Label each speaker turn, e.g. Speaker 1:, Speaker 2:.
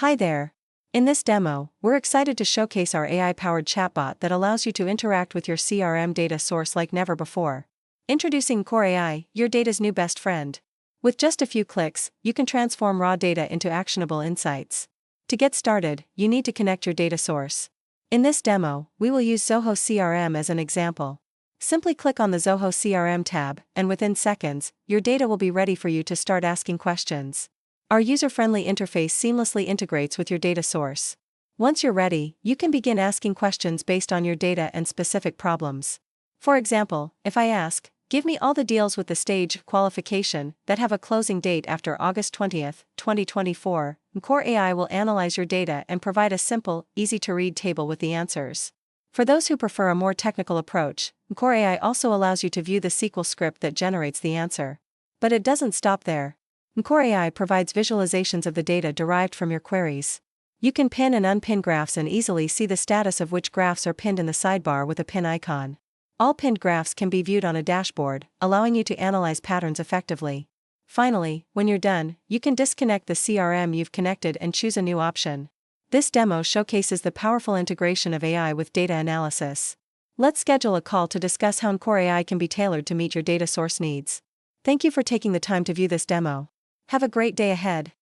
Speaker 1: Hi there. In this demo, we're excited to showcase our AI-powered chatbot that allows you to interact with your CRM data source like never before. Introducing NCORE AI, your data's new best friend. With just a few clicks, you can transform raw data into actionable insights. To get started, you need to connect your data source. In this demo, we will use Zoho CRM as an example. Simply click on the Zoho CRM tab, and within seconds, your data will be ready for you to start asking questions. Our user-friendly interface seamlessly integrates with your data source. Once you're ready, you can begin asking questions based on your data and specific problems. For example, if I ask, give me all the deals with the stage qualification that have a closing date after August 20th, 2024, NCORE AI will analyze your data and provide a simple, easy-to-read table with the answers. For those who prefer a more technical approach, NCORE AI also allows you to view the SQL script that generates the answer. But it doesn't stop there. NCORE AI provides visualizations of the data derived from your queries. You can pin and unpin graphs and easily see the status of which graphs are pinned in the sidebar with a pin icon. All pinned graphs can be viewed on a dashboard, allowing you to analyze patterns effectively. Finally, when you're done, you can disconnect the CRM you've connected and choose a new option. This demo showcases the powerful integration of AI with data analysis. Let's schedule a call to discuss how NCORE AI can be tailored to meet your data source needs. Thank you for taking the time to view this demo. Have a great day ahead.